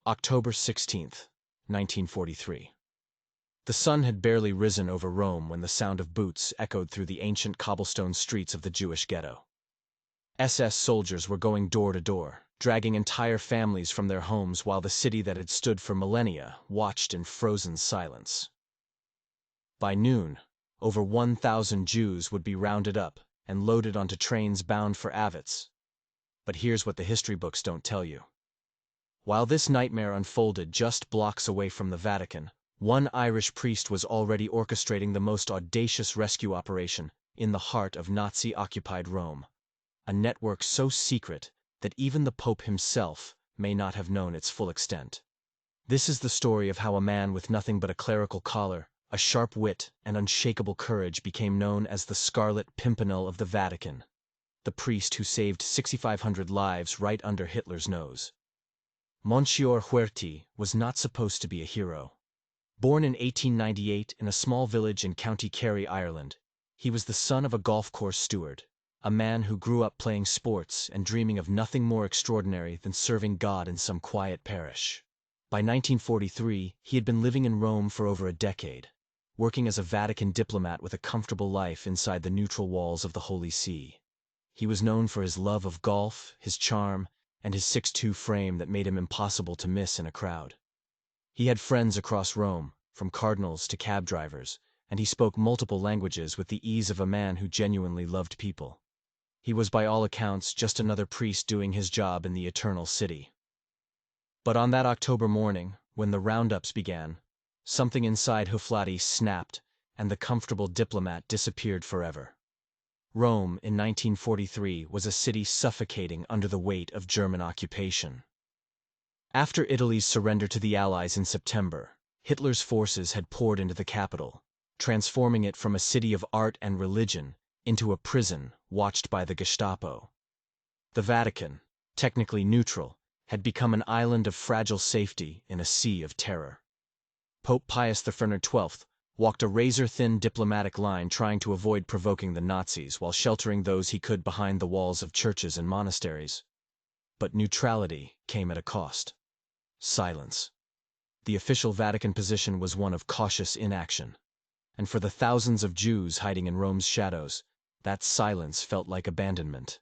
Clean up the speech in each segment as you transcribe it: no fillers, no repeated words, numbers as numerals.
October 16th, 1943. The sun had barely risen over Rome when the sound of boots echoed through the ancient cobblestone streets of the Jewish ghetto. SS soldiers were going door to door, dragging entire families from their homes while the city that had stood for millennia watched in frozen silence. By noon, over 1,000 Jews would be rounded up and loaded onto trains bound for Avits. But here's what the history books don't tell you. While this nightmare unfolded just blocks away from the Vatican, one Irish priest was already orchestrating the most audacious rescue operation in the heart of Nazi-occupied Rome, a network so secret that even the Pope himself may not have known its full extent. This is the story of how a man with nothing but a clerical collar, a sharp wit, and unshakable courage became known as the Scarlet Pimpernel of the Vatican, the priest who saved 6,500 lives right under Hitler's nose. Monsignor Hugh was not supposed to be a hero. Born in 1898 in a small village in County Kerry, Ireland, he was the son of a golf course steward, a man who grew up playing sports and dreaming of nothing more extraordinary than serving God in some quiet parish. By 1943, he had been living in Rome for over a decade, working as a Vatican diplomat with a comfortable life inside the neutral walls of the Holy See. He was known for his love of golf, his charm, and his 6'2" frame that made him impossible to miss in a crowd. He had friends across Rome, from cardinals to cab drivers, and he spoke multiple languages with the ease of a man who genuinely loved people. He was by all accounts just another priest doing his job in the Eternal City. But on that October morning, when the roundups began, something inside O'Flaherty snapped, and the comfortable diplomat disappeared forever. Rome in 1943 was a city suffocating under the weight of German occupation. After Italy's surrender to the Allies in September, Hitler's forces had poured into the capital, transforming it from a city of art and religion into a prison watched by the Gestapo. The Vatican, technically neutral, had become an island of fragile safety in a sea of terror. Pope Pius XII walked a razor-thin diplomatic line trying to avoid provoking the Nazis while sheltering those he could behind the walls of churches and monasteries. But neutrality came at a cost. Silence. The official Vatican position was one of cautious inaction. And for the thousands of Jews hiding in Rome's shadows, that silence felt like abandonment.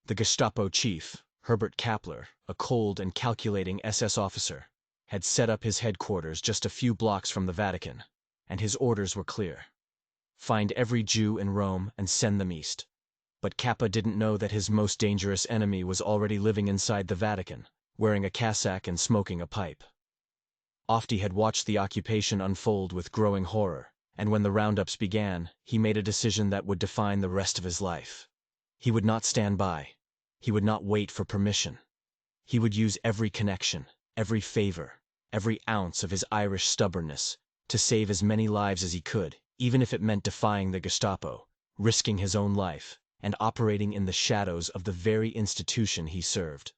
The Gestapo chief, Herbert Kappler, a cold and calculating SS officer, had set up his headquarters just a few blocks from the Vatican, and his orders were clear. Find every Jew in Rome and send them east. But Kappa didn't know that his most dangerous enemy was already living inside the Vatican, wearing a cassock and smoking a pipe. Ofti had watched the occupation unfold with growing horror, and when the roundups began, he made a decision that would define the rest of his life. He would not stand by. He would not wait for permission. He would use every connection, every favor, every ounce of his Irish stubbornness to save as many lives as he could, even if it meant defying the Gestapo, risking his own life, and operating in the shadows of the very institution he served.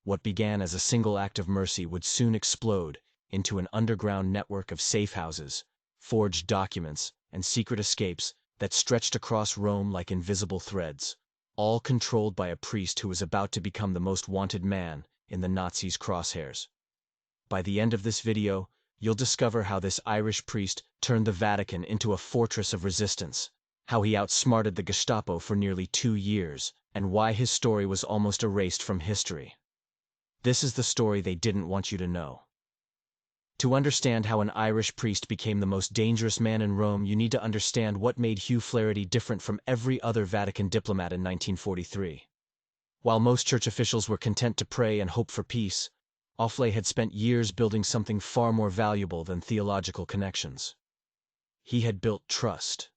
What began as a single act of mercy would soon explode into an underground network of safe houses, forged documents, and secret escapes that stretched across Rome like invisible threads, all controlled by a priest who was about to become the most wanted man in the Nazis' crosshairs. By the end of this video, you'll discover how this Irish priest turned the Vatican into a fortress of resistance, how he outsmarted the Gestapo for nearly 2 years, and why his story was almost erased from history. This is the story they didn't want you to know. To understand how an Irish priest became the most dangerous man in Rome, you need to understand what made Hugh O'Flaherty different from every other Vatican diplomat in 1943. While most church officials were content to pray and hope for peace, O'Flaherty had spent years building something far more valuable than theological connections. He had built trust.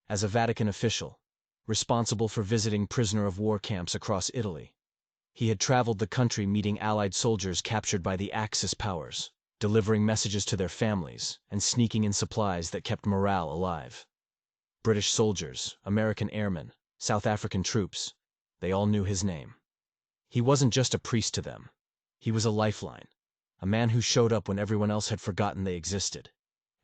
As a Vatican official, responsible for visiting prisoner of war camps across Italy, he had traveled the country meeting Allied soldiers captured by the Axis powers, delivering messages to their families, and sneaking in supplies that kept morale alive. British soldiers, American airmen, South African troops, they all knew his name. He wasn't just a priest to them. He was a lifeline, a man who showed up when everyone else had forgotten they existed.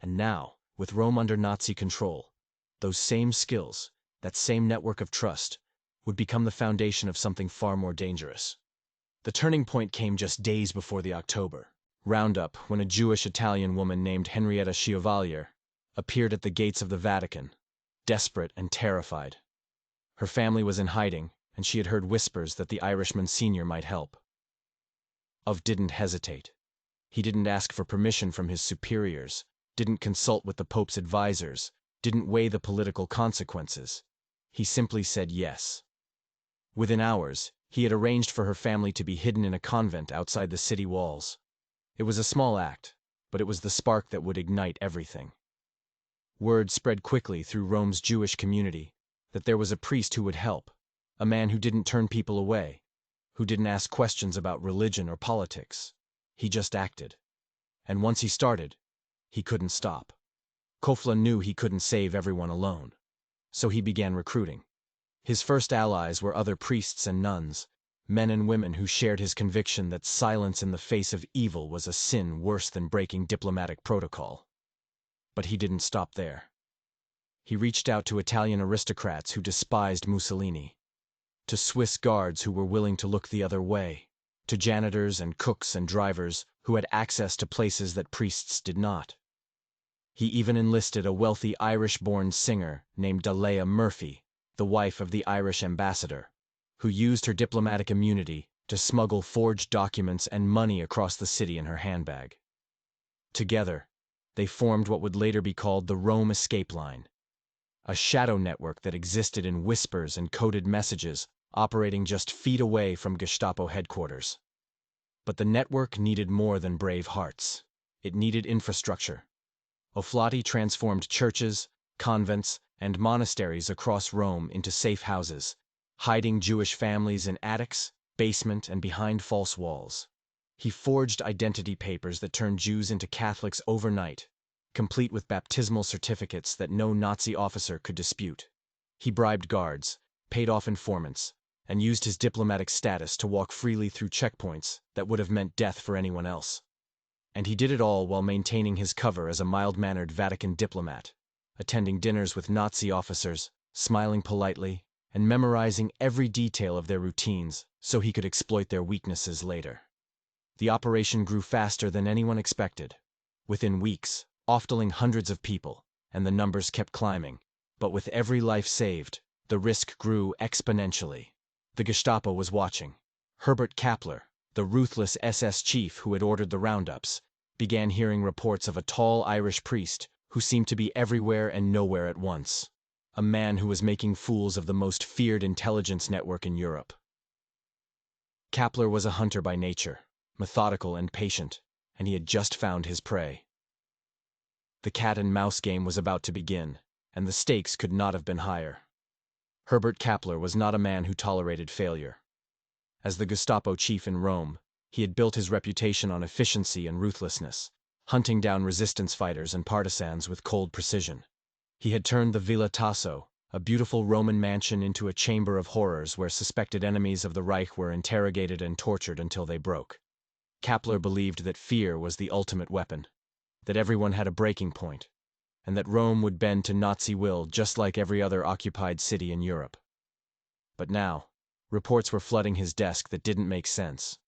And now, with Rome under Nazi control, those same skills, that same network of trust, would become the foundation of something far more dangerous. The turning point came just days before the October roundup, when a Jewish Italian woman named Henrietta Chevalier appeared at the gates of the Vatican, desperate and terrified. Her family was in hiding, and she had heard whispers that the Irish Monsignor might help. Ov didn't hesitate. He didn't ask for permission from his superiors, didn't consult with the Pope's advisors, didn't weigh the political consequences. He simply said yes. Within hours, he had arranged for her family to be hidden in a convent outside the city walls. It was a small act, but it was the spark that would ignite everything. Word spread quickly through Rome's Jewish community that there was a priest who would help, a man who didn't turn people away, who didn't ask questions about religion or politics. He just acted. And once he started, he couldn't stop. Kofla knew he couldn't save everyone alone, so he began recruiting. His first allies were other priests and nuns, men and women who shared his conviction that silence in the face of evil was a sin worse than breaking diplomatic protocol. But he didn't stop there. He reached out to Italian aristocrats who despised Mussolini, to Swiss guards who were willing to look the other way, to janitors and cooks and drivers who had access to places that priests did not. He even enlisted a wealthy Irish-born singer named Dalea Murphy, the wife of the Irish ambassador, who used her diplomatic immunity to smuggle forged documents and money across the city in her handbag. Together, they formed what would later be called the Rome Escape Line, a shadow network that existed in whispers and coded messages operating just feet away from Gestapo headquarters. But the network needed more than brave hearts. It needed infrastructure. O'Flaherty transformed churches, convents, and monasteries across Rome into safe houses, hiding Jewish families in attics, basement, and behind false walls. He forged identity papers that turned Jews into Catholics overnight, complete with baptismal certificates that no Nazi officer could dispute. He bribed guards, paid off informants, and used his diplomatic status to walk freely through checkpoints that would have meant death for anyone else. And he did it all while maintaining his cover as a mild-mannered Vatican diplomat, attending dinners with Nazi officers, smiling politely, and memorizing every detail of their routines so he could exploit their weaknesses later. The operation grew faster than anyone expected. Within weeks, offloading hundreds of people, and the numbers kept climbing. But with every life saved, the risk grew exponentially. The Gestapo was watching. Herbert Kappler, the ruthless SS chief who had ordered the roundups, began hearing reports of a tall Irish priest who seemed to be everywhere and nowhere at once. A man who was making fools of the most feared intelligence network in Europe. Kappler was a hunter by nature, methodical and patient, and he had just found his prey. The cat-and-mouse game was about to begin, and the stakes could not have been higher. Herbert Kappler was not a man who tolerated failure. As the Gestapo chief in Rome, he had built his reputation on efficiency and ruthlessness, hunting down resistance fighters and partisans with cold precision. He had turned the Villa Tasso, a beautiful Roman mansion, into a chamber of horrors where suspected enemies of the Reich were interrogated and tortured until they broke. Kappler believed that fear was the ultimate weapon, that everyone had a breaking point, and that Rome would bend to Nazi will just like every other occupied city in Europe. But now, reports were flooding his desk that didn't make sense.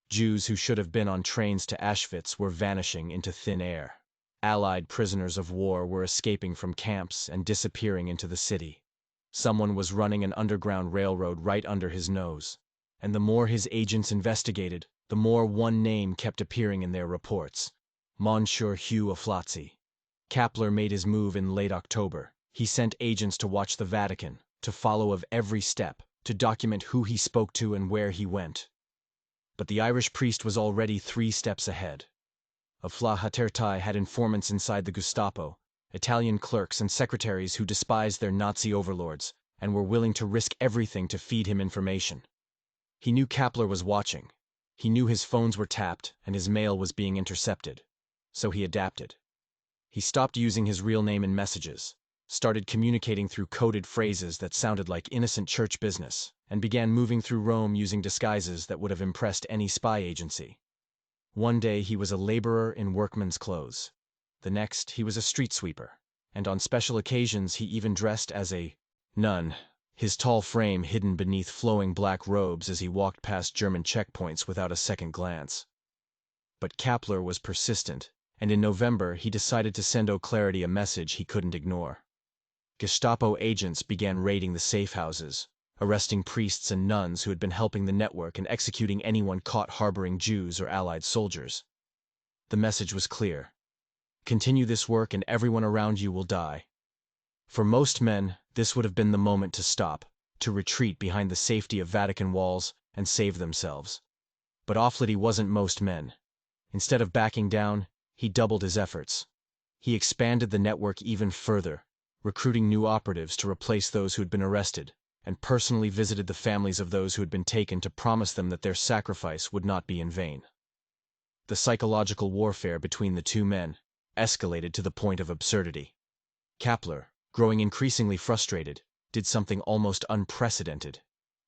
Jews who should have been on trains to Auschwitz were vanishing into thin air. Allied prisoners of war were escaping from camps and disappearing into the city. Someone was running an underground railroad right under his nose, and the more his agents investigated, the more one name kept appearing in their reports: Monsignor Hugh O'Flaherty. Kappler made his move in late October. He sent agents to watch the Vatican, to follow of every step, to document who he spoke to and where he went. But the Irish priest was already 3 steps ahead. O'Flaherty had informants inside the Gestapo, Italian clerks and secretaries who despised their Nazi overlords and were willing to risk everything to feed him information. He knew Kappler was watching. He knew his phones were tapped and his mail was being intercepted. So he adapted. He stopped using his real name in messages, started communicating through coded phrases that sounded like innocent church business, and began moving through Rome using disguises that would have impressed any spy agency. One day he was a laborer in workman's clothes. The next he was a street sweeper, and on special occasions he even dressed as a nun, his tall frame hidden beneath flowing black robes as he walked past German checkpoints without a second glance. But Kapler was persistent, and in November he decided to send O'Flaherty a message he couldn't ignore. Gestapo agents began raiding the safe houses, arresting priests and nuns who had been helping the network and executing anyone caught harboring Jews or Allied soldiers. The message was clear. Continue this work and everyone around you will die. For most men, this would have been the moment to stop, to retreat behind the safety of Vatican walls and save themselves. But O'Flaherty wasn't most men. Instead of backing down, he doubled his efforts. He expanded the network even further, recruiting new operatives to replace those who had been arrested, and personally visited the families of those who had been taken to promise them that their sacrifice would not be in vain. The psychological warfare between the two men escalated to the point of absurdity. Kapler, growing increasingly frustrated, did something almost unprecedented.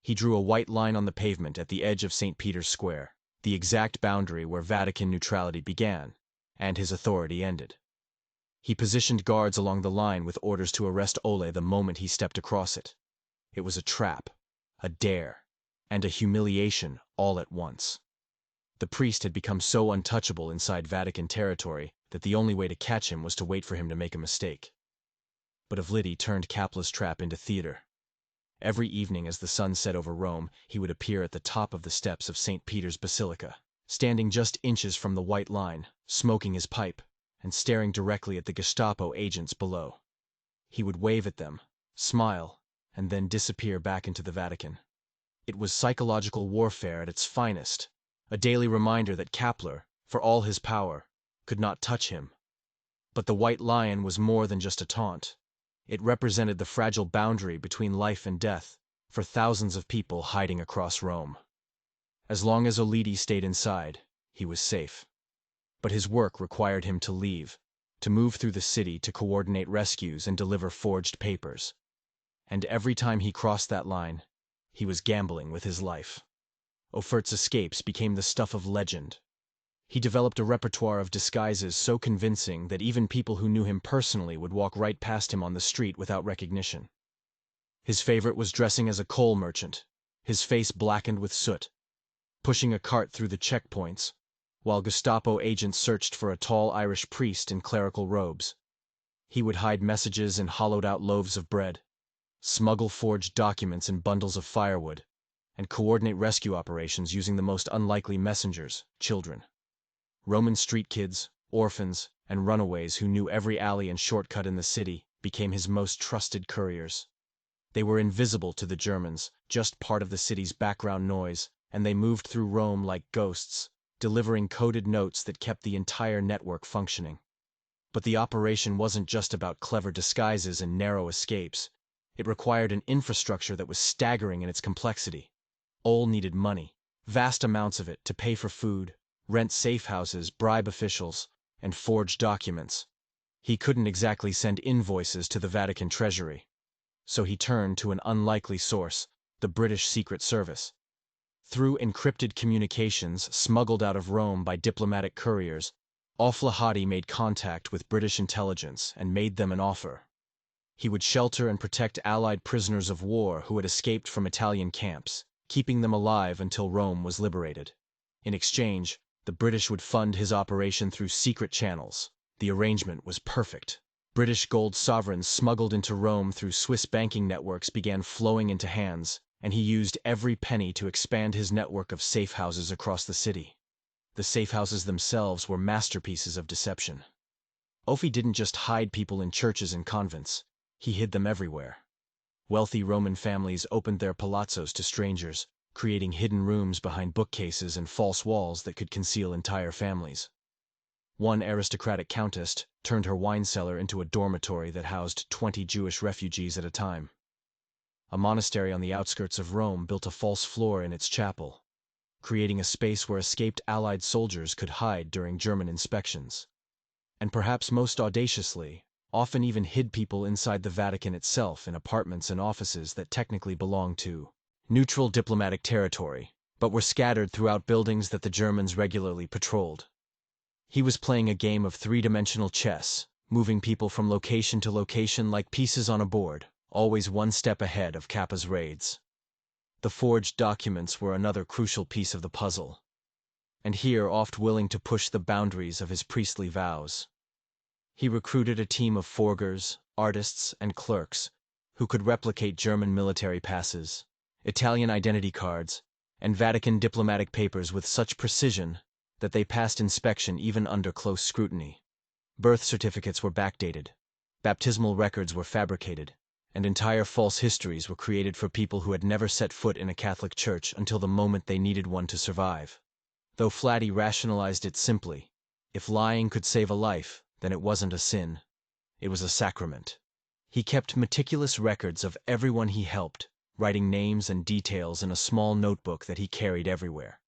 He drew a white line on the pavement at the edge of St. Peter's Square, the exact boundary where Vatican neutrality began, and his authority ended. He positioned guards along the line with orders to arrest Ole the moment he stepped across it. It was a trap, a dare, and a humiliation all at once. The priest had become so untouchable inside Vatican territory that the only way to catch him was to wait for him to make a mistake. But O'Flaherty turned Kapler's trap into theater. Every evening as the sun set over Rome, he would appear at the top of the steps of St. Peter's Basilica, standing just inches from the white line, smoking his pipe, and staring directly at the Gestapo agents below. He would wave at them, smile, and then disappear back into the Vatican. It was psychological warfare at its finest, a daily reminder that Kapler, for all his power, could not touch him. But the White Lion was more than just a taunt. It represented the fragile boundary between life and death for thousands of people hiding across Rome. As long as O'Flaherty stayed inside, he was safe. But his work required him to leave, to move through the city to coordinate rescues and deliver forged papers. And every time he crossed that line, he was gambling with his life. O'Flaherty's escapes became the stuff of legend. He developed a repertoire of disguises so convincing that even people who knew him personally would walk right past him on the street without recognition. His favorite was dressing as a coal merchant, his face blackened with soot, pushing a cart through the checkpoints, while Gestapo agents searched for a tall Irish priest in clerical robes. He would hide messages in hollowed-out loaves of bread, smuggle forged documents in bundles of firewood, and coordinate rescue operations using the most unlikely messengers, children. Roman street kids, orphans, and runaways who knew every alley and shortcut in the city became his most trusted couriers. They were invisible to the Germans, just part of the city's background noise, and they moved through Rome like ghosts, delivering coded notes that kept the entire network functioning. But the operation wasn't just about clever disguises and narrow escapes. It required an infrastructure that was staggering in its complexity. Ole needed money, vast amounts of it, to pay for food, rent safe houses, bribe officials, and forge documents. He couldn't exactly send invoices to the Vatican treasury. So he turned to an unlikely source, the British Secret Service. Through encrypted communications smuggled out of Rome by diplomatic couriers, O'Flaherty made contact with British intelligence and made them an offer. He would shelter and protect Allied prisoners of war who had escaped from Italian camps, keeping them alive until Rome was liberated. In exchange, the British would fund his operation through secret channels. The arrangement was perfect. British gold sovereigns smuggled into Rome through Swiss banking networks began flowing into hands, and he used every penny to expand his network of safe houses across the city. The safe houses themselves were masterpieces of deception. O'Flaherty didn't just hide people in churches and convents. He hid them everywhere. Wealthy Roman families opened their palazzos to strangers, creating hidden rooms behind bookcases and false walls that could conceal entire families. One aristocratic countess turned her wine cellar into a dormitory that housed 20 Jewish refugees at a time. A monastery on the outskirts of Rome built a false floor in its chapel, creating a space where escaped Allied soldiers could hide during German inspections. And perhaps most audaciously, often even hid people inside the Vatican itself in apartments and offices that technically belonged to neutral diplomatic territory, but were scattered throughout buildings that the Germans regularly patrolled. He was playing a game of three-dimensional chess, moving people from location to location like pieces on a board, always one step ahead of Kappa's raids. The forged documents were another crucial piece of the puzzle, and here oft willing to push the boundaries of his priestly vows. He recruited a team of forgers, artists, and clerks who could replicate German military passes, Italian identity cards, and Vatican diplomatic papers with such precision that they passed inspection even under close scrutiny. Birth certificates were backdated, baptismal records were fabricated, and entire false histories were created for people who had never set foot in a Catholic church until the moment they needed one to survive. Though Flatty rationalized it simply, if lying could save a life, then it wasn't a sin. It was a sacrament. He kept meticulous records of everyone he helped, writing names and details in a small notebook that he carried everywhere.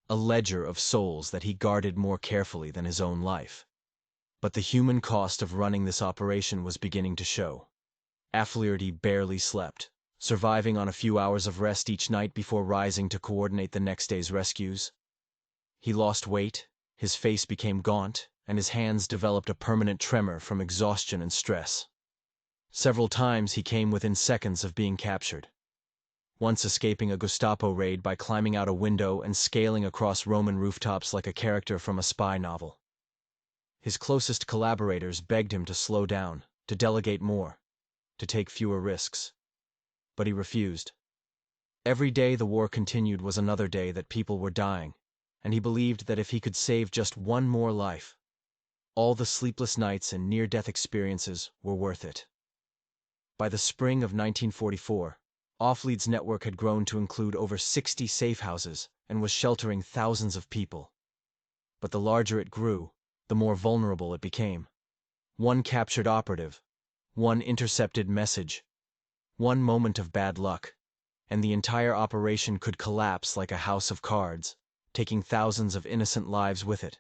A ledger of souls that he guarded more carefully than his own life. But the human cost of running this operation was beginning to show. O'Flaherty barely slept, surviving on a few hours of rest each night before rising to coordinate the next day's rescues. He lost weight, his face became gaunt, and his hands developed a permanent tremor from exhaustion and stress. Several times he came within seconds of being captured, once escaping a Gestapo raid by climbing out a window and scaling across Roman rooftops like a character from a spy novel. His closest collaborators begged him to slow down, to delegate more, to take fewer risks. But he refused. Every day the war continued was another day that people were dying, and he believed that if he could save just one more life, all the sleepless nights and near-death experiences were worth it. By the spring of 1944, O'Flaherty's network had grown to include over 60 safe houses and was sheltering thousands of people. But the larger it grew, the more vulnerable it became. One captured operative, one intercepted message, one moment of bad luck, and the entire operation could collapse like a house of cards, taking thousands of innocent lives with it.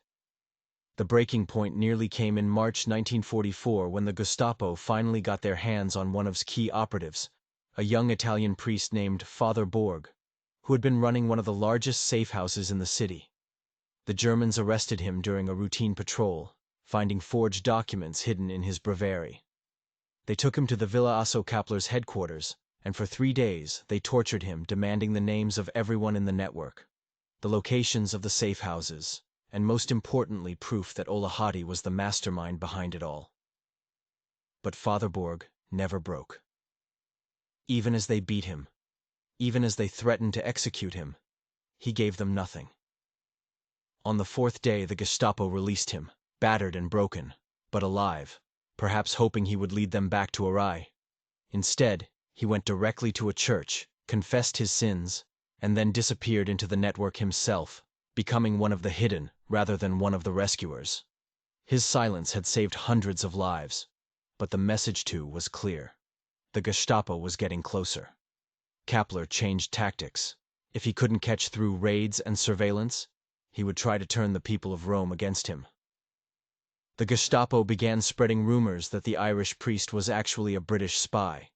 The breaking point nearly came in March 1944 when the Gestapo finally got their hands on one of its key operatives, a young Italian priest named Father Borg, who had been running one of the largest safe houses in the city. The Germans arrested him during a routine patrol, finding forged documents hidden in his breviary. They took him to the Villa Asso Kapler's headquarters, and for 3 days they tortured him, demanding the names of everyone in the network, the locations of the safe houses, and most importantly proof that O'Flaherty was the mastermind behind it all. But Father Borg never broke. Even as they beat him, even as they threatened to execute him, he gave them nothing. On the 4th day the Gestapo released him, battered and broken, but alive, perhaps hoping he would lead them back to Arai. Instead, he went directly to a church, confessed his sins, and then disappeared into the network himself, becoming one of the hidden rather than one of the rescuers. His silence had saved hundreds of lives, but the message too was clear. The Gestapo was getting closer. Kapler changed tactics. If he couldn't catch through raids and surveillance, he would try to turn the people of Rome against him. The Gestapo began spreading rumors that the Irish priest was actually a British spy,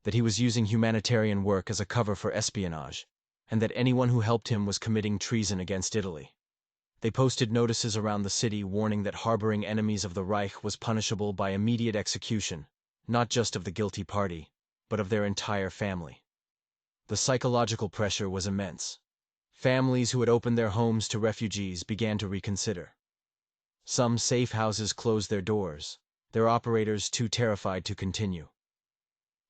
that he was using humanitarian work as a cover for espionage, and that anyone who helped him was committing treason against Italy. They posted notices around the city warning that harboring enemies of the Reich was punishable by immediate execution, not just of the guilty party, but of their entire family. The psychological pressure was immense. Families who had opened their homes to refugees began to reconsider. Some safe houses closed their doors, their operators too terrified to continue.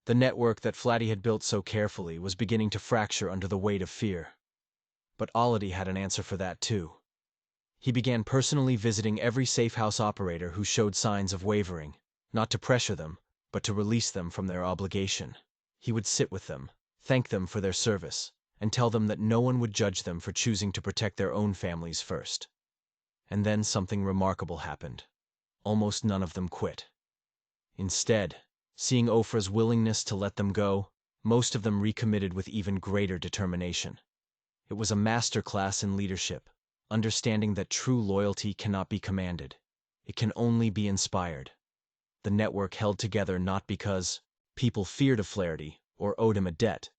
The network that Flatty had built so carefully was beginning to fracture under the weight of fear. But O'Flaherty had an answer for that too. He began personally visiting every safe house operator who showed signs of wavering, not to pressure them, but to release them from their obligation. He would sit with them, thank them for their service, and tell them that no one would judge them for choosing to protect their own families first. And then something remarkable happened. Almost none of them quit. Instead, seeing Ofra's willingness to let them go, most of them recommitted with even greater determination. It was a masterclass in leadership, understanding that true loyalty cannot be commanded. It can only be inspired. The network held together not because people feared O'Flaherty or owed him a debt,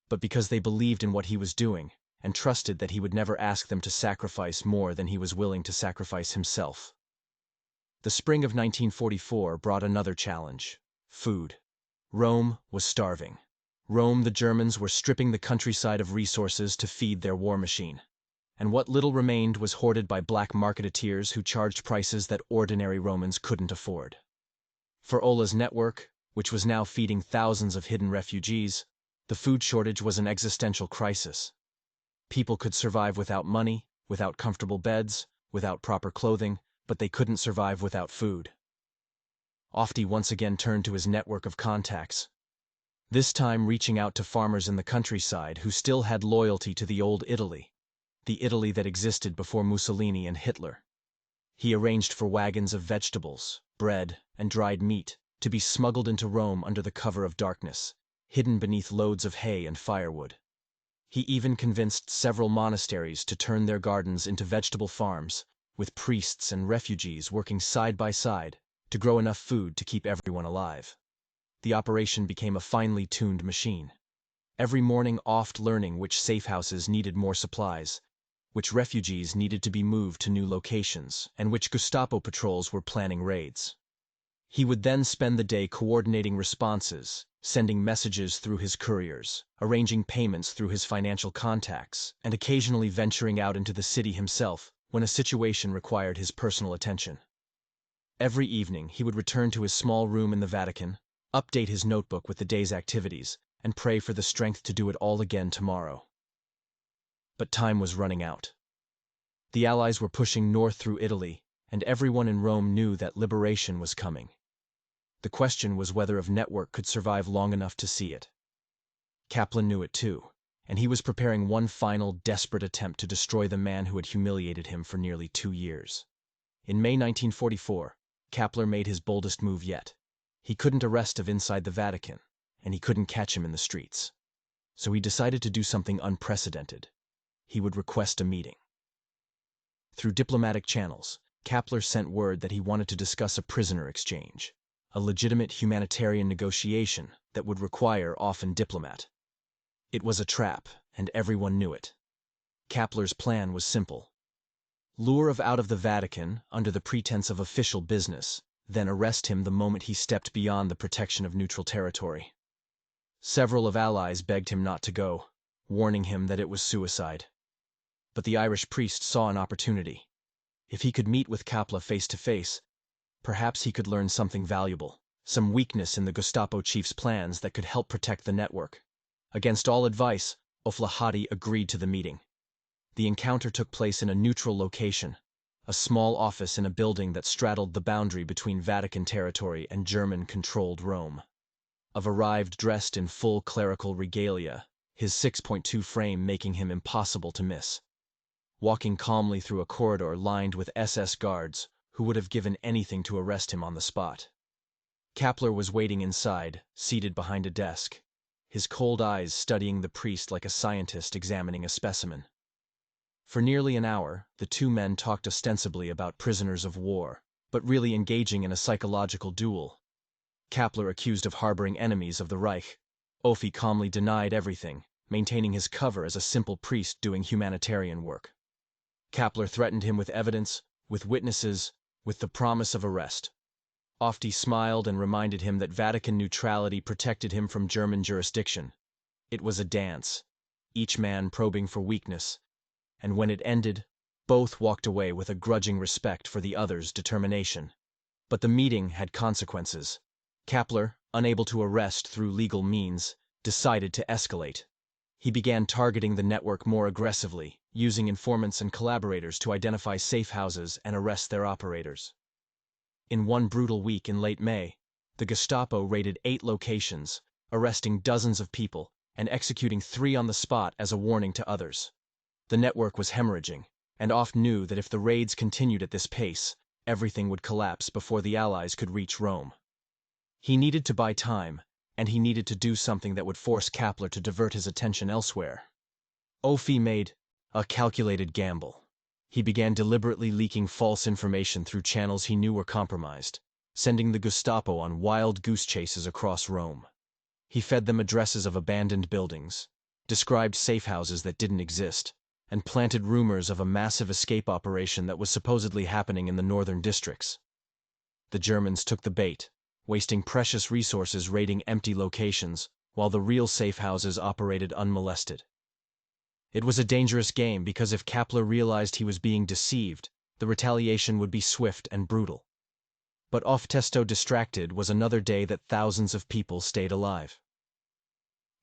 but because they believed in what he was doing and trusted that he would never ask them to sacrifice more than he was willing to sacrifice himself. The spring of 1944 brought another challenge: food. Rome was starving. Rome, the Germans were stripping the countryside of resources to feed their war machine. And what little remained was hoarded by black marketeers who charged prices that ordinary Romans couldn't afford. For Ola's network, which was now feeding thousands of hidden refugees, the food shortage was an existential crisis. People could survive without money, without comfortable beds, without proper clothing, but they couldn't survive without food. Ofti once again turned to his network of contacts, this time reaching out to farmers in the countryside who still had loyalty to the old Italy, the Italy that existed before Mussolini and Hitler. He arranged for wagons of vegetables, bread, and dried meat to be smuggled into Rome under the cover of darkness, hidden beneath loads of hay and firewood. He even convinced several monasteries to turn their gardens into vegetable farms, with priests and refugees working side by side to grow enough food to keep everyone alive. The operation became a finely tuned machine. Every morning Oft learning which safe houses needed more supplies, which refugees needed to be moved to new locations, and which Gestapo patrols were planning raids. He would then spend the day coordinating responses, sending messages through his couriers, arranging payments through his financial contacts, and occasionally venturing out into the city himself when a situation required his personal attention. Every evening he would return to his small room in the Vatican, update his notebook with the day's activities, and pray for the strength to do it all again tomorrow. But time was running out. The Allies were pushing north through Italy, and everyone in Rome knew that liberation was coming. The question was whether a network could survive long enough to see it. Kaplan knew it too, and he was preparing one final, desperate attempt to destroy the man who had humiliated him for nearly 2 years. In May 1944, Kaplan made his boldest move yet. He couldn't arrest him inside the Vatican, and he couldn't catch him in the streets. So he decided to do something unprecedented. He would request a meeting. Through diplomatic channels, Kaplan sent word that he wanted to discuss a prisoner exchange, a legitimate humanitarian negotiation that would require often diplomat. It was a trap, and everyone knew it. Kaplan's plan was simple. Lure him out of the Vatican under the pretense of official business, then arrest him the moment he stepped beyond the protection of neutral territory. Several of allies begged him not to go, warning him that it was suicide. But the Irish priest saw an opportunity. If he could meet with Kaplan face to face, perhaps he could learn something valuable, some weakness in the Gestapo chief's plans that could help protect the network. Against all advice, O'Flaherty agreed to the meeting. The encounter took place in a neutral location, a small office in a building that straddled the boundary between Vatican territory and German-controlled Rome. Arrived dressed in full clerical regalia, his 6.2 frame making him impossible to miss. Walking calmly through a corridor lined with SS guards who would have given anything to arrest him on the spot. Kaplan was waiting inside, seated behind a desk, his cold eyes studying the priest like a scientist examining a specimen. For nearly an hour, the two men talked ostensibly about prisoners of war, but really engaging in a psychological duel. Kaplan accused of harboring enemies of the Reich. Ophi calmly denied everything, maintaining his cover as a simple priest doing humanitarian work. Kaplan threatened him with evidence, with witnesses, with the promise of arrest. Ofti smiled and reminded him that Vatican neutrality protected him from German jurisdiction. It was a dance, each man probing for weakness, and when it ended, both walked away with a grudging respect for the other's determination. But the meeting had consequences. Kaplan, unable to arrest through legal means, decided to escalate. He began targeting the network more aggressively, using informants and collaborators to identify safe houses and arrest their operators. In one brutal week in late May, the Gestapo raided 8 locations, arresting dozens of people and executing 3 on the spot as a warning to others. The network was hemorrhaging, and Oft knew that if the raids continued at this pace, everything would collapse before the Allies could reach Rome. He needed to buy time, and he needed to do something that would force Kaplan to divert his attention elsewhere. Ophi made a calculated gamble. He began deliberately leaking false information through channels he knew were compromised, sending the Gestapo on wild goose chases across Rome. He fed them addresses of abandoned buildings, described safe houses that didn't exist, and planted rumors of a massive escape operation that was supposedly happening in the northern districts. The Germans took the bait, wasting precious resources raiding empty locations, while the real safe houses operated unmolested. It was a dangerous game because if Kapler realized he was being deceived, the retaliation would be swift and brutal. But off Testo distracted was another day that thousands of people stayed alive.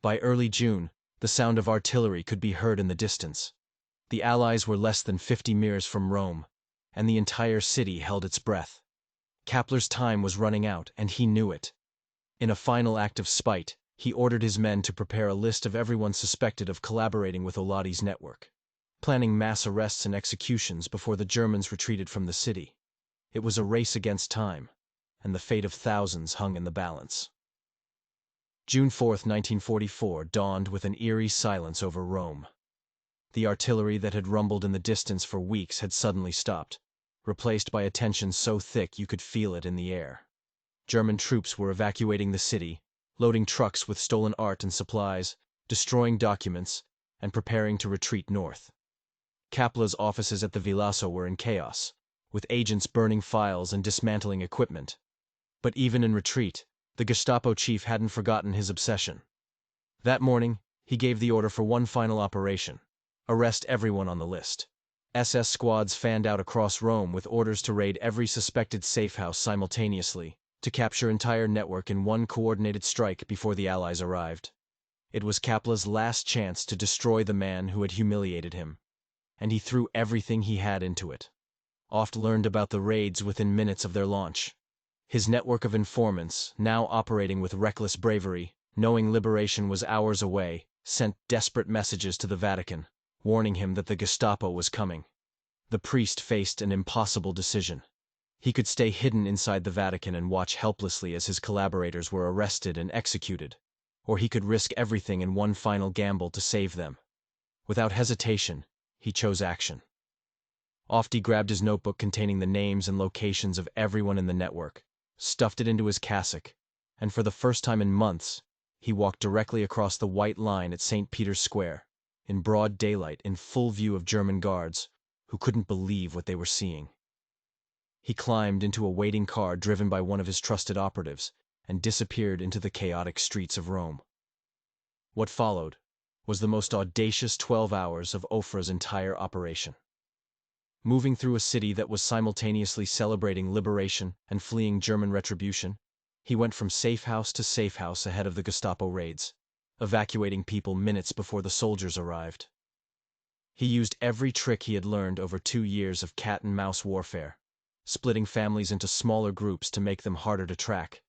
By early June, the sound of artillery could be heard in the distance. The Allies were less than 50 miles from Rome, and the entire city held its breath. Kapler's time was running out, and he knew it. In a final act of spite, he ordered his men to prepare a list of everyone suspected of collaborating with O'Flaherty's network, planning mass arrests and executions before the Germans retreated from the city. It was a race against time, and the fate of thousands hung in the balance. June 4, 1944, dawned with an eerie silence over Rome. The artillery that had rumbled in the distance for weeks had suddenly stopped, replaced by a tension so thick you could feel it in the air. German troops were evacuating the city, loading trucks with stolen art and supplies, destroying documents, and preparing to retreat north. Kapler's offices at the Villaso were in chaos, with agents burning files and dismantling equipment. But even in retreat, the Gestapo chief hadn't forgotten his obsession. That morning, he gave the order for one final operation: arrest everyone on the list. SS squads fanned out across Rome with orders to raid every suspected safe house simultaneously, to capture entire network in one coordinated strike before the Allies arrived. It was Kapler's last chance to destroy the man who had humiliated him, and he threw everything he had into it. Oft learned about the raids within minutes of their launch. His network of informants, now operating with reckless bravery, knowing liberation was hours away, sent desperate messages to the Vatican, warning him that the Gestapo was coming. The priest faced an impossible decision. He could stay hidden inside the Vatican and watch helplessly as his collaborators were arrested and executed, or he could risk everything in one final gamble to save them. Without hesitation, he chose action. Oft he grabbed his notebook containing the names and locations of everyone in the network, stuffed it into his cassock, and for the first time in months, he walked directly across the white line at St. Peter's Square, in broad daylight in full view of German guards, who couldn't believe what they were seeing. He climbed into a waiting car driven by one of his trusted operatives and disappeared into the chaotic streets of Rome. What followed was the most audacious 12 hours of Ofra's entire operation. Moving through a city that was simultaneously celebrating liberation and fleeing German retribution, he went from safe house to safe house ahead of the Gestapo raids, evacuating people minutes before the soldiers arrived. He used every trick he had learned over 2 years of cat-and-mouse warfare, splitting families into smaller groups to make them harder to track,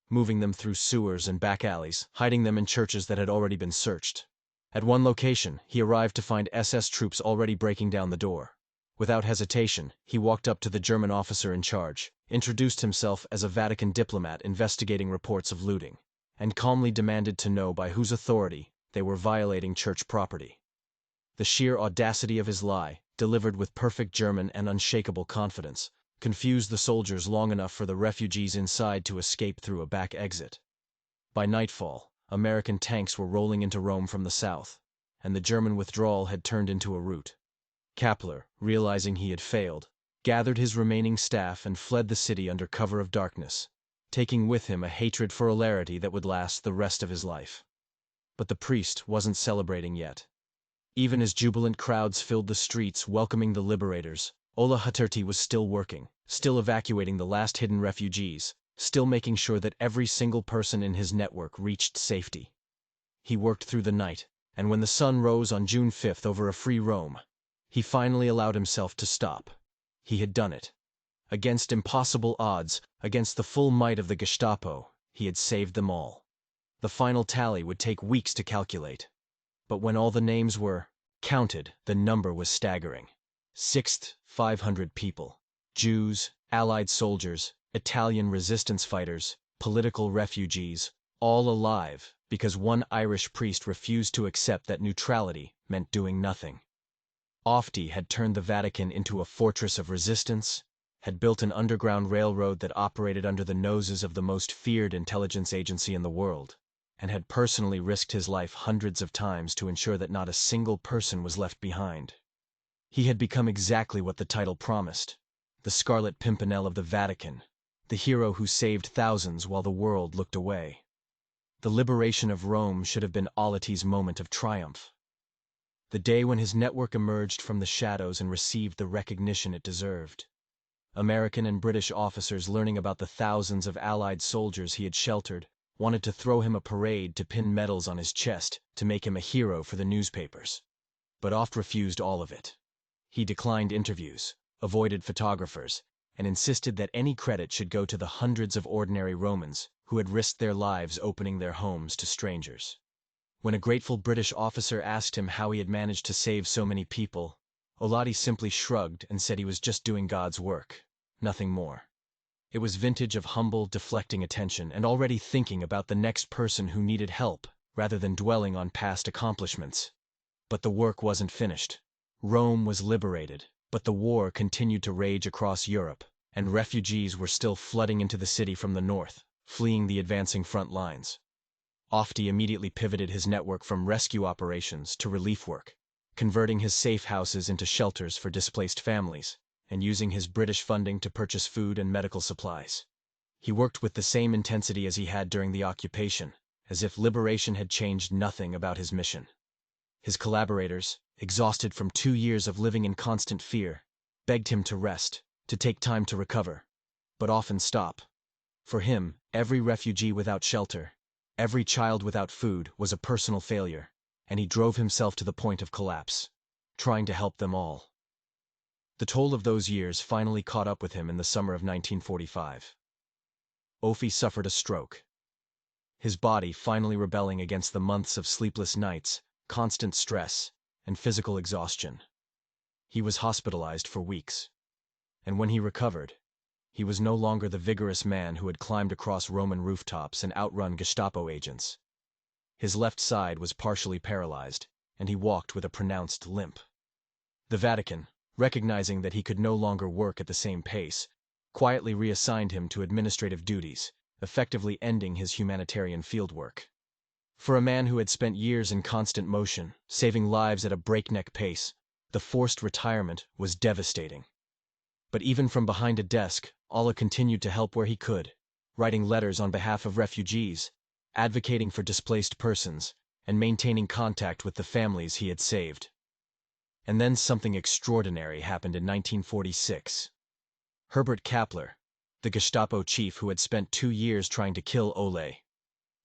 moving them through sewers and back alleys, hiding them in churches that had already been searched. At one location, he arrived to find SS troops already breaking down the door. Without hesitation, he walked up to the German officer in charge, introduced himself as a Vatican diplomat investigating reports of looting, and calmly demanded to know by whose authority they were violating church property. The sheer audacity of his lie, delivered with perfect German and unshakable confidence, confused the soldiers long enough for the refugees inside to escape through a back exit. By nightfall, American tanks were rolling into Rome from the south, and the German withdrawal had turned into a rout. Kapler, realizing he had failed, gathered his remaining staff and fled the city under cover of darkness, taking with him a hatred for O'Flaherty that would last the rest of his life. But the priest wasn't celebrating yet. Even as jubilant crowds filled the streets welcoming the liberators, O'Flaherty was still working, still evacuating the last hidden refugees, still making sure that every single person in his network reached safety. He worked through the night, and when the sun rose on June 5 over a free Rome, he finally allowed himself to stop. He had done it. Against impossible odds, against the full might of the Gestapo, he had saved them all. The final tally would take weeks to calculate. But when all the names were counted, the number was staggering. 6,500 people. Jews, Allied soldiers, Italian resistance fighters, political refugees, all alive because one Irish priest refused to accept that neutrality meant doing nothing. Ofti had turned the Vatican into a fortress of resistance, had built an underground railroad that operated under the noses of the most feared intelligence agency in the world, and had personally risked his life hundreds of times to ensure that not a single person was left behind. He had become exactly what the title promised: the Scarlet Pimpernel of the Vatican, the hero who saved thousands while the world looked away. The liberation of Rome should have been Olati's moment of triumph. The day when his network emerged from the shadows and received the recognition it deserved. American and British officers, learning about the thousands of Allied soldiers he had sheltered, wanted to throw him a parade, to pin medals on his chest, to make him a hero for the newspapers. But oft refused all of it. He declined interviews, avoided photographers, and insisted that any credit should go to the hundreds of ordinary Romans who had risked their lives opening their homes to strangers. When a grateful British officer asked him how he had managed to save so many people, Olati simply shrugged and said he was just doing God's work, nothing more. It was vintage of humble, deflecting attention and already thinking about the next person who needed help, rather than dwelling on past accomplishments. But the work wasn't finished. Rome was liberated, but the war continued to rage across Europe, and refugees were still flooding into the city from the north, fleeing the advancing front lines. Ofti immediately pivoted his network from rescue operations to relief work, converting his safe houses into shelters for displaced families, and using his British funding to purchase food and medical supplies. He worked with the same intensity as he had during the occupation, as if liberation had changed nothing about his mission. His collaborators, exhausted from 2 years of living in constant fear, begged him to rest, to take time to recover, but often stop. For him, every refugee without shelter, every child without food was a personal failure, and he drove himself to the point of collapse, trying to help them all. The toll of those years finally caught up with him in the summer of 1945. Ophi suffered a stroke. His body finally rebelling against the months of sleepless nights, constant stress, and physical exhaustion. He was hospitalized for weeks. And when he recovered, he was no longer the vigorous man who had climbed across Roman rooftops and outrun Gestapo agents. His left side was partially paralyzed, and he walked with a pronounced limp. The Vatican, recognizing that he could no longer work at the same pace, quietly reassigned him to administrative duties, effectively ending his humanitarian fieldwork. For a man who had spent years in constant motion, saving lives at a breakneck pace, the forced retirement was devastating. But even from behind a desk, Allah continued to help where he could, writing letters on behalf of refugees, advocating for displaced persons, and maintaining contact with the families he had saved. And then something extraordinary happened in 1946. Herbert Kappler, the Gestapo chief who had spent 2 years trying to kill Ole,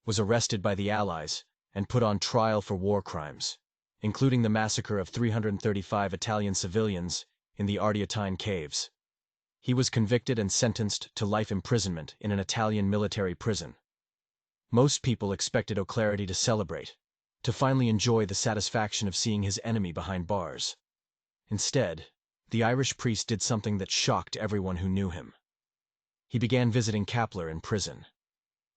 was arrested by the Allies and put on trial for war crimes, including the massacre of 335 Italian civilians in the Ardeatine caves. He was convicted and sentenced to life imprisonment in an Italian military prison. Most people expected O'Flaherty to celebrate, to finally enjoy the satisfaction of seeing his enemy behind bars. Instead, the Irish priest did something that shocked everyone who knew him. He began visiting Kappler in prison.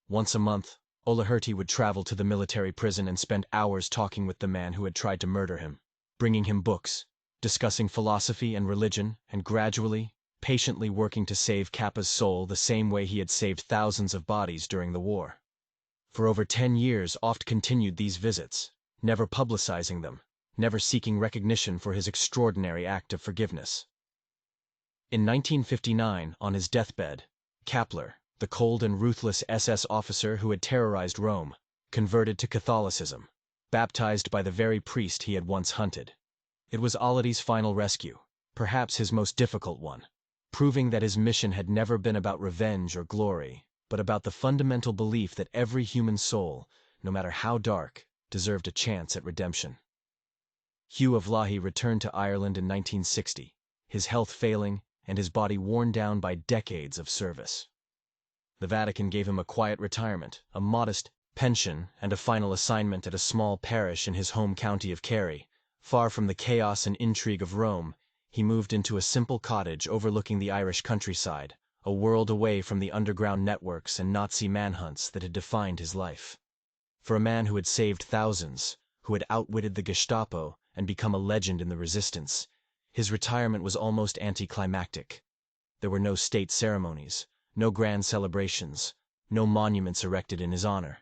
Once a month, O'Flaherty would travel to the military prison and spend hours talking with the man who had tried to murder him, bringing him books, discussing philosophy and religion, and gradually, patiently working to save Kappa's soul the same way he had saved thousands of bodies during the war. For over 10 years, Oft continued these visits, never publicizing them, never seeking recognition for his extraordinary act of forgiveness. In 1959, on his deathbed, Kappler, the cold and ruthless SS officer who had terrorized Rome, converted to Catholicism, baptized by the very priest he had once hunted. It was Olati's final rescue, perhaps his most difficult one, proving that his mission had never been about revenge or glory, but about the fundamental belief that every human soul, no matter how dark, deserved a chance at redemption. Hugh O'Flaherty returned to Ireland in 1960, his health failing and his body worn down by decades of service. The Vatican gave him a quiet retirement, a modest pension, and a final assignment at a small parish in his home county of Kerry. Far from the chaos and intrigue of Rome, he moved into a simple cottage overlooking the Irish countryside, a world away from the underground networks and Nazi manhunts that had defined his life. For a man who had saved thousands, who had outwitted the Gestapo and become a legend in the resistance, his retirement was almost anticlimactic. There were no state ceremonies, no grand celebrations, no monuments erected in his honor.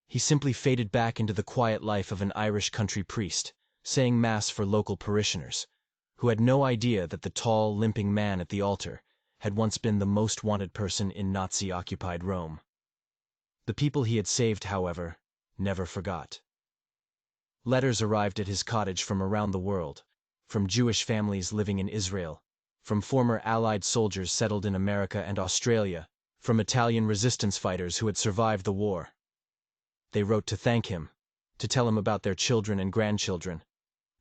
He simply faded back into the quiet life of an Irish country priest, saying mass for local parishioners, who had no idea that the tall, limping man at the altar had once been the most wanted person in Nazi-occupied Rome. The people he had saved, however, never forgot. Letters arrived at his cottage from around the world, from Jewish families living in Israel, from former Allied soldiers settled in America and Australia, from Italian resistance fighters who had survived the war. They wrote to thank him, to tell him about their children and grandchildren,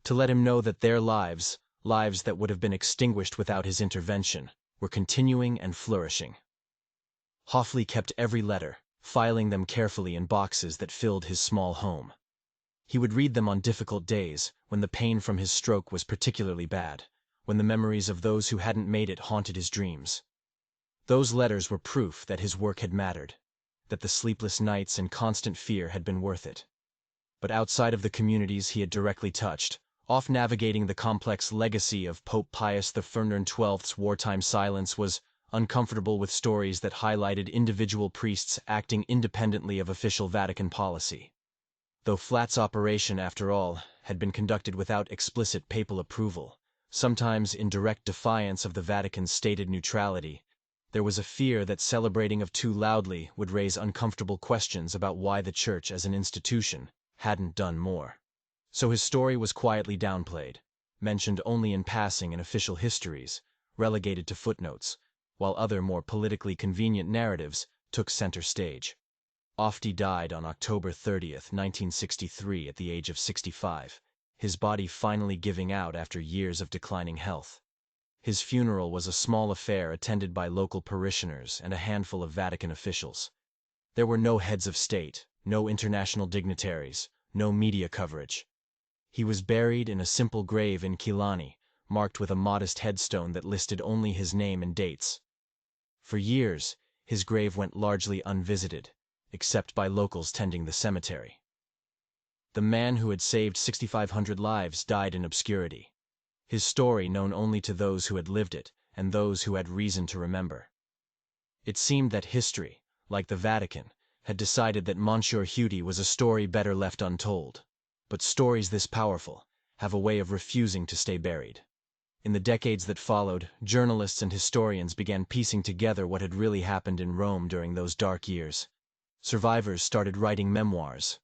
to let him know that their lives that would have been extinguished without his intervention, were continuing and flourishing. Hoflaherty kept every letter, filing them carefully in boxes that filled his small home. He would read them on difficult days, when the pain from his stroke was particularly bad, when the memories of those who hadn't made it haunted his dreams. Those letters were proof that his work had mattered, that the sleepless nights and constant fear had been worth it. But outside of the communities he had directly touched, off navigating the complex legacy of Pope Pius XII's wartime silence, was uncomfortable with stories that highlighted individual priests acting independently of official Vatican policy. Though Flat's operation, after all, had been conducted without explicit papal approval, sometimes in direct defiance of the Vatican's stated neutrality, there was a fear that celebrating of too loudly would raise uncomfortable questions about why the Church as an institution hadn't done more. So his story was quietly downplayed, mentioned only in passing in official histories, relegated to footnotes, while other more politically convenient narratives took center stage. Ofty died on October 30, 1963 at the age of 65, his body finally giving out after years of declining health. His funeral was a small affair attended by local parishioners and a handful of Vatican officials. There were no heads of state, no international dignitaries, no media coverage. He was buried in a simple grave in Killarney, marked with a modest headstone that listed only his name and dates. For years, his grave went largely unvisited, except by locals tending the cemetery. The man who had saved 6,500 lives died in obscurity, his story known only to those who had lived it and those who had reason to remember. It seemed that history, like the Vatican, had decided that Monsignor Hugh was a story better left untold. But stories this powerful have a way of refusing to stay buried. In the decades that followed, journalists and historians began piecing together what had really happened in Rome during those dark years. Survivors started writing memoirs.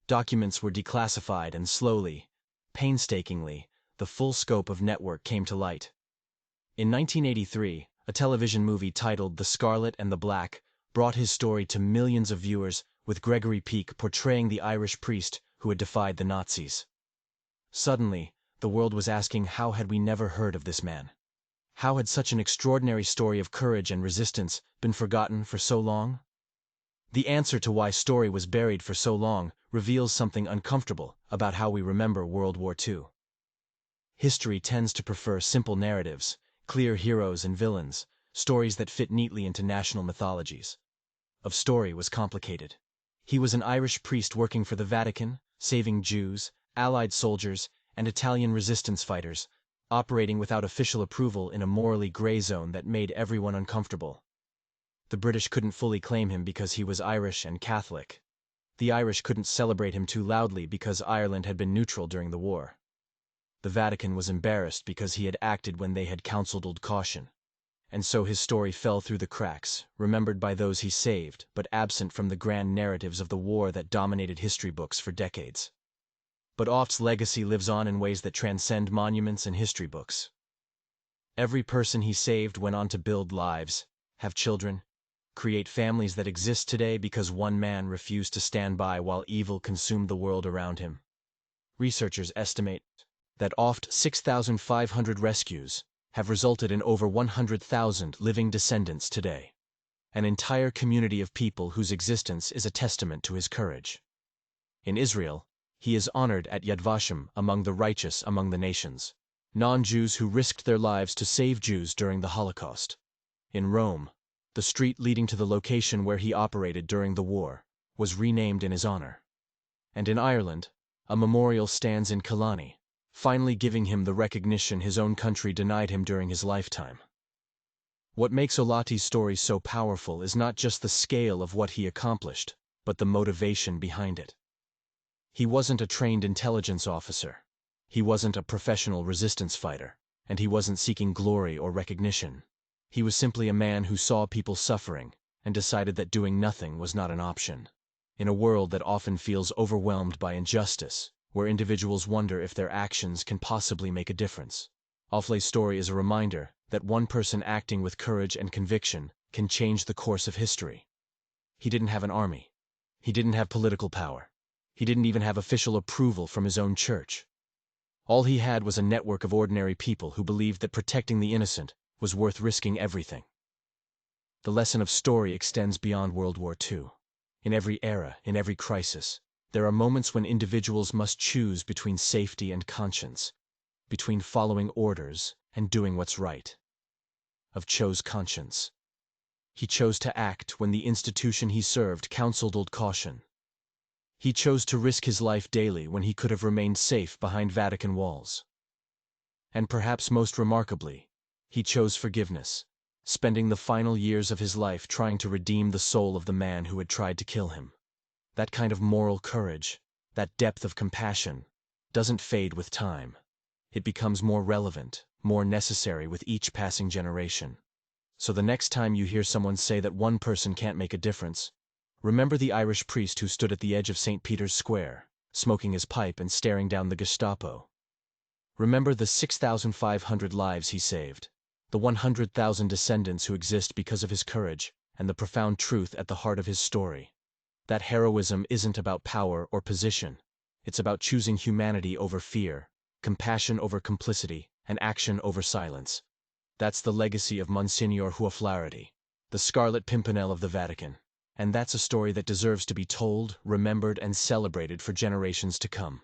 Documents were declassified, and slowly, painstakingly, the full scope of network came to light. In 1983, a television movie titled The Scarlet and the Black brought his story to millions of viewers, with Gregory Peake portraying the Irish priest who had defied the Nazis. Suddenly, the world was asking, how had we never heard of this man? How had such an extraordinary story of courage and resistance been forgotten for so long? The answer to why story was buried for so long reveals something uncomfortable about how we remember World War II. History tends to prefer simple narratives, clear heroes and villains, stories that fit neatly into national mythologies. Of story was complicated. He was an Irish priest working for the Vatican, saving Jews, Allied soldiers, and Italian resistance fighters, operating without official approval in a morally gray zone that made everyone uncomfortable. The British couldn't fully claim him because he was Irish and Catholic. The Irish couldn't celebrate him too loudly because Ireland had been neutral during the war. The Vatican was embarrassed because he had acted when they had counseled caution. And so his story fell through the cracks, remembered by those he saved, but absent from the grand narratives of the war that dominated history books for decades. But Ofty's legacy lives on in ways that transcend monuments and history books. Every person he saved went on to build lives, have children, create families that exist today because one man refused to stand by while evil consumed the world around him. Researchers estimate that Ofty's 6,500 rescues have resulted in over 100,000 living descendants today, an entire community of people whose existence is a testament to his courage. In Israel, he is honored at Yad Vashem among the righteous among the nations, non-Jews who risked their lives to save Jews during the Holocaust. In Rome, the street leading to the location where he operated during the war was renamed in his honor. And in Ireland, a memorial stands in Killarney, finally giving him the recognition his own country denied him during his lifetime. What makes O'Flaherty's story so powerful is not just the scale of what he accomplished, but the motivation behind it. He wasn't a trained intelligence officer. He wasn't a professional resistance fighter, and he wasn't seeking glory or recognition. He was simply a man who saw people suffering and decided that doing nothing was not an option. In a world that often feels overwhelmed by injustice, where individuals wonder if their actions can possibly make a difference, O'Flaherty's story is a reminder that one person acting with courage and conviction can change the course of history. He didn't have an army. He didn't have political power. He didn't even have official approval from his own church. All he had was a network of ordinary people who believed that protecting the innocent was worth risking everything. The lesson of story extends beyond World War II. In every era, in every crisis, there are moments when individuals must choose between safety and conscience, between following orders and doing what's right. Of chose conscience. He chose to act when the institution he served counseled old caution. He chose to risk his life daily when he could have remained safe behind Vatican walls. And perhaps most remarkably, he chose forgiveness, spending the final years of his life trying to redeem the soul of the man who had tried to kill him. That kind of moral courage, that depth of compassion, doesn't fade with time. It becomes more relevant, more necessary with each passing generation. So the next time you hear someone say that one person can't make a difference, remember the Irish priest who stood at the edge of St. Peter's Square, smoking his pipe and staring down the Gestapo. Remember the 6,500 lives he saved, the 100,000 descendants who exist because of his courage, and the profound truth at the heart of his story. That heroism isn't about power or position. It's about choosing humanity over fear, compassion over complicity, and action over silence. That's the legacy of Monsignor Hugh O'Flaherty, the Scarlet Pimpernel of the Vatican. And that's a story that deserves to be told, remembered, and celebrated for generations to come.